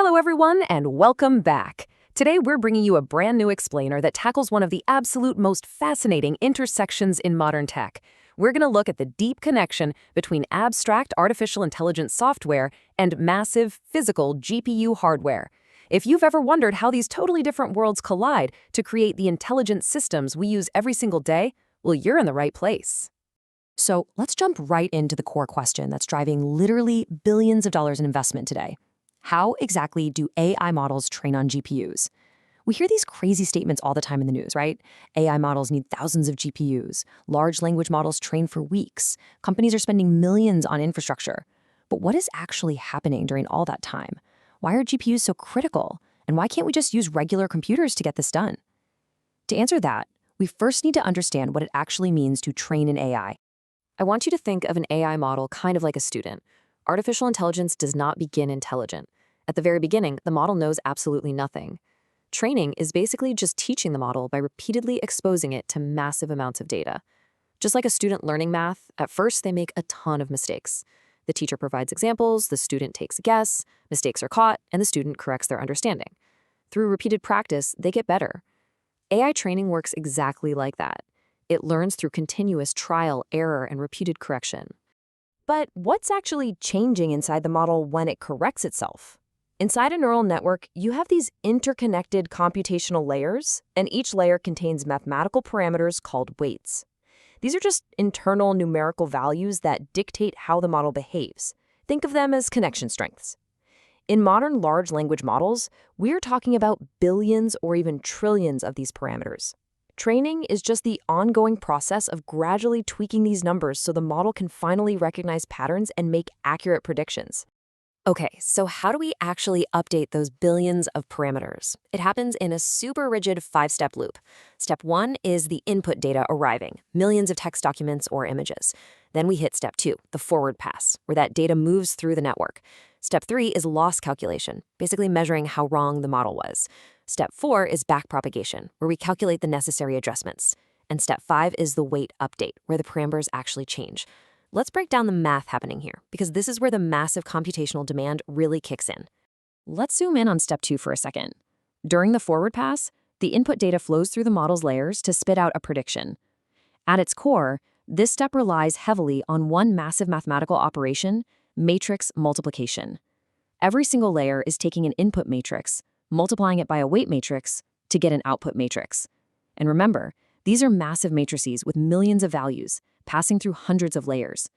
Hello, everyone, and welcome back. Today, we're bringing you a brand new explainer that tackles one of the absolute most fascinating intersections in modern tech. We're going to look at the deep connection between abstract artificial intelligence software and massive physical GPU hardware. If you've ever wondered how these totally different worlds collide to create the intelligent systems we use every single day, well, you're in the right place. So let's jump right into the core question that's driving literally billions of dollars in investment today. How exactly do AI models train on GPUs? We hear these crazy statements all the time in the news, right? AI models need thousands of GPUs. Large language models train for weeks. Companies are spending millions on infrastructure. But what is actually happening during all that time? Why are GPUs so critical? And why can't we just use regular computers to get this done? To answer that, we first need to understand what it actually means to train an AI. I want you to think of an AI model kind of like a student. Artificial intelligence does not begin intelligent. At the very beginning, the model knows absolutely nothing. Training is basically just teaching the model by repeatedly exposing it to massive amounts of data. Just like a student learning math, at first they make a ton of mistakes. The teacher provides examples, the student takes a guess, mistakes are caught, and the student corrects their understanding. Through repeated practice, they get better. AI training works exactly like that. It learns through continuous trial, error, and repeated correction. But what's actually changing inside the model when it corrects itself? Inside a neural network, you have these interconnected computational layers, and each layer contains mathematical parameters called weights. These are just internal numerical values that dictate how the model behaves. Think of them as connection strengths. In modern large language models, we're talking about billions or even trillions of these parameters. Training is just the ongoing process of gradually tweaking these numbers so the model can finally recognize patterns and make accurate predictions. Okay, so how do we actually update those billions of parameters? It happens in a super rigid 5-step loop. Step 1 is the input data arriving, millions of text documents or images. Then we hit Step 2, the forward pass, where that data moves through the network. Step 3 is loss calculation, basically measuring how wrong the model was. Step 4 is backpropagation, where we calculate the necessary adjustments. And Step 5 is the weight update, where the parameters actually change. Let's break down the math happening here, because this is where the massive computational demand really kicks in. Let's zoom in on Step 2 for a second. During the forward pass, the input data flows through the model's layers to spit out a prediction. At its core, this step relies heavily on one massive mathematical operation, matrix multiplication. Every single layer is taking an input matrix, multiplying it by a weight matrix to get an output matrix. And remember, these are massive matrices with millions of values, passing through hundreds of layers.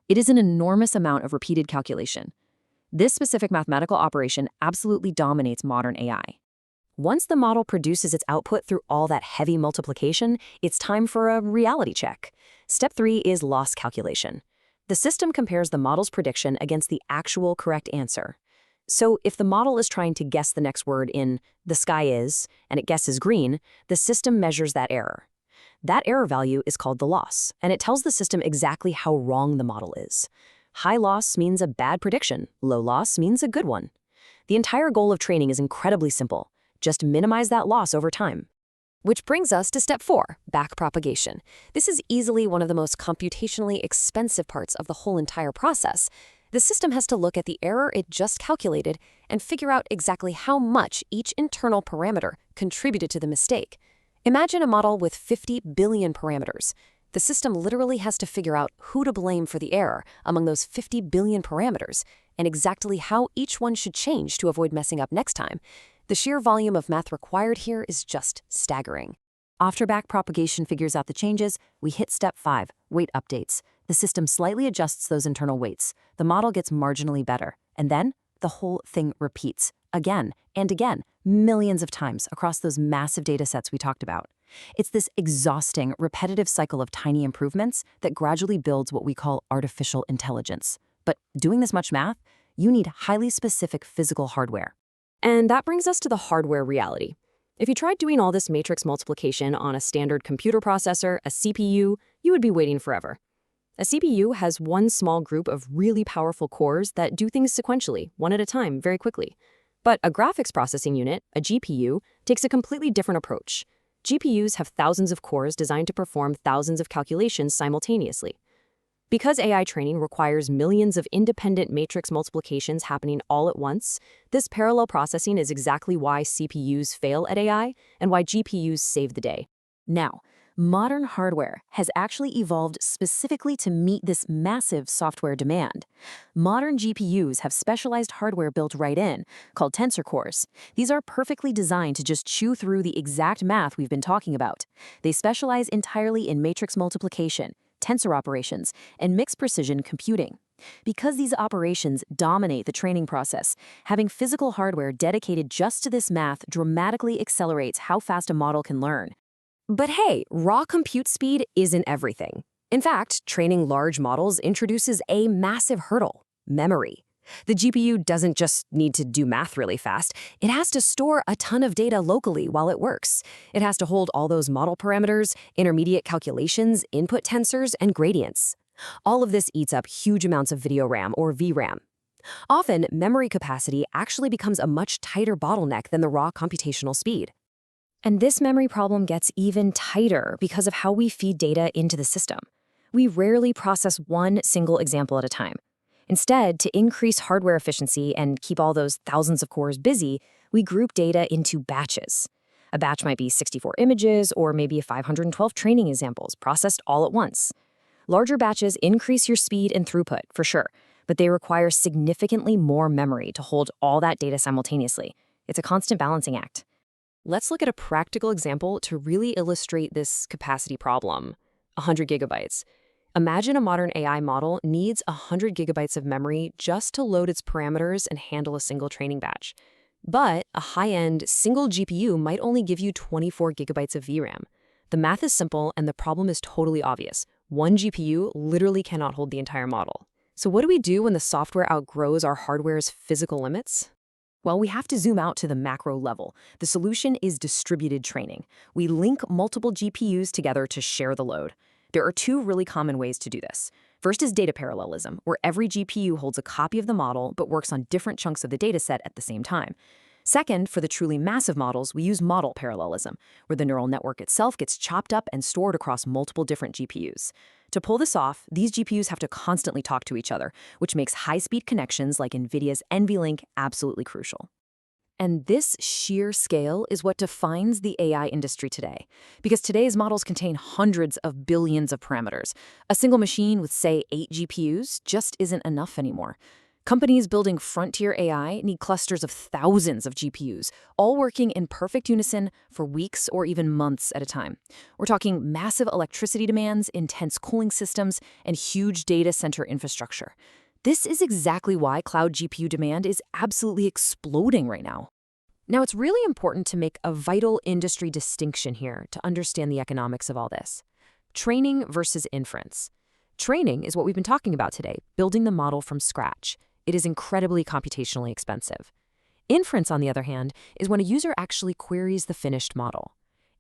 It is an enormous amount of repeated calculation. This specific mathematical operation absolutely dominates modern AI. Once the model produces its output through all that heavy multiplication, it's time for a reality check. Step 3 is loss calculation. The system compares the model's prediction against the actual correct answer. So if the model is trying to guess the next word in "the sky is" and it guesses green, the system measures that error. That error value is called the loss, and it tells the system exactly how wrong the model is. High loss means a bad prediction, low loss means a good one. The entire goal of training is incredibly simple. Just minimize that loss over time. Which brings us to Step 4, backpropagation. This is easily one of the most computationally expensive parts of the whole entire process. The system has to look at the error it just calculated and figure out exactly how much each internal parameter contributed to the mistake. Imagine a model with 50 billion parameters. The system literally has to figure out who to blame for the error among those 50 billion parameters and exactly how each one should change to avoid messing up next time. The sheer volume of math required here is just staggering. After backpropagation figures out the changes, we hit Step 5, weight updates. The system slightly adjusts those internal weights. The model gets marginally better. And then the whole thing repeats again and again, millions of times across those massive data sets we talked about. It's this exhausting, repetitive cycle of tiny improvements that gradually builds what we call artificial intelligence. But doing this much math, you need highly specific physical hardware. And that brings us to the hardware reality. If you tried doing all this matrix multiplication on a standard computer processor, a CPU, you would be waiting forever. A CPU has one small group of really powerful cores that do things sequentially, one at a time, very quickly. But a graphics processing unit, a GPU, takes a completely different approach. GPUs have thousands of cores designed to perform thousands of calculations simultaneously. Because AI training requires millions of independent matrix multiplications happening all at once, this parallel processing is exactly why CPUs fail at AI and why GPUs save the day. Now, modern hardware has actually evolved specifically to meet this massive software demand. Modern GPUs have specialized hardware built right in, called tensor cores. These are perfectly designed to just chew through the exact math we've been talking about. They specialize entirely in matrix multiplication, tensor operations, and mixed precision computing. Because these operations dominate the training process, having physical hardware dedicated just to this math dramatically accelerates how fast a model can learn. But hey, raw compute speed isn't everything. In fact, training large models introduces a massive hurdle: memory. The GPU doesn't just need to do math really fast, it has to store a ton of data locally while it works. It has to hold all those model parameters, intermediate calculations, input tensors, and gradients. All of this eats up huge amounts of video RAM or VRAM. Often, memory capacity actually becomes a much tighter bottleneck than the raw computational speed. And this memory problem gets even tighter because of how we feed data into the system. We rarely process one single example at a time. Instead, to increase hardware efficiency and keep all those thousands of cores busy, we group data into batches. A batch might be 64 images or maybe 512 training examples processed all at once. Larger batches increase your speed and throughput, for sure, but they require significantly more memory to hold all that data simultaneously. It's a constant balancing act. Let's look at a practical example to really illustrate this capacity problem. 100 gigabytes. Imagine a modern AI model needs 100 gigabytes of memory just to load its parameters and handle a single training batch. But a high-end single GPU might only give you 24 gigabytes of VRAM. The math is simple and the problem is totally obvious. One GPU literally cannot hold the entire model. So what do we do when the software outgrows our hardware's physical limits? Well, we have to zoom out to the macro level. The solution is distributed training. We link multiple GPUs together to share the load. There are two really common ways to do this. First is data parallelism, where every GPU holds a copy of the model but works on different chunks of the dataset at the same time. Second, for the truly massive models, we use model parallelism, where the neural network itself gets chopped up and stored across multiple different GPUs. To pull this off, these GPUs have to constantly talk to each other, which makes high-speed connections like NVIDIA's NVLink absolutely crucial. And this sheer scale is what defines the AI industry today, because today's models contain hundreds of billions of parameters. A single machine with, say, 8 GPUs just isn't enough anymore. Companies building frontier AI need clusters of thousands of GPUs, all working in perfect unison for weeks or even months at a time. We're talking massive electricity demands, intense cooling systems, and huge data center infrastructure. This is exactly why cloud GPU demand is absolutely exploding right now. Now, it's really important to make a vital industry distinction here to understand the economics of all this. Training versus inference. Training is what we've been talking about today, building the model from scratch. It is incredibly computationally expensive. Inference, on the other hand, is when a user actually queries the finished model.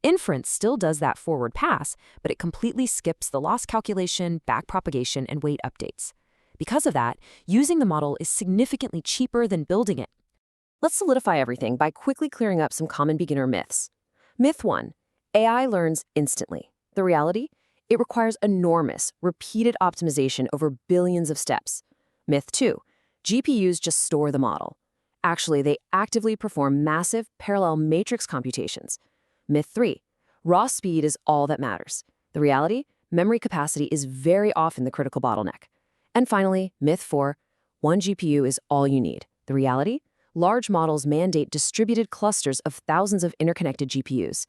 Inference still does that forward pass, but it completely skips the loss calculation, backpropagation, and weight updates. Because of that, using the model is significantly cheaper than building it. Let's solidify everything by quickly clearing up some common beginner myths. Myth 1. AI learns instantly. The reality? It requires enormous, repeated optimization over billions of steps. Myth 2. GPUs just store the model. Actually, they actively perform massive parallel matrix computations. Myth 3. Raw speed is all that matters. The reality? Memory capacity is very often the critical bottleneck. And finally, myth 4. One GPU is all you need. The reality? Large models mandate distributed clusters of thousands of interconnected GPUs.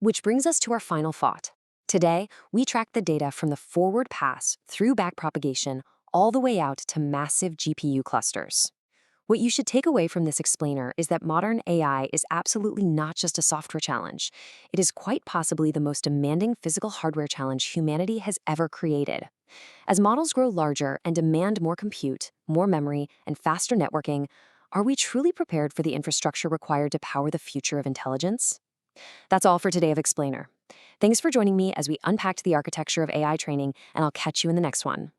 Which brings us to our final thought. Today, we track the data from the forward pass through backpropagation all the way out to massive GPU clusters. What you should take away from this explainer is that modern AI is absolutely not just a software challenge. It is quite possibly the most demanding physical hardware challenge humanity has ever created. As models grow larger and demand more compute, more memory, and faster networking, are we truly prepared for the infrastructure required to power the future of intelligence? That's all for today of Explainer. Thanks for joining me as we unpacked the architecture of AI training, and I'll catch you in the next one.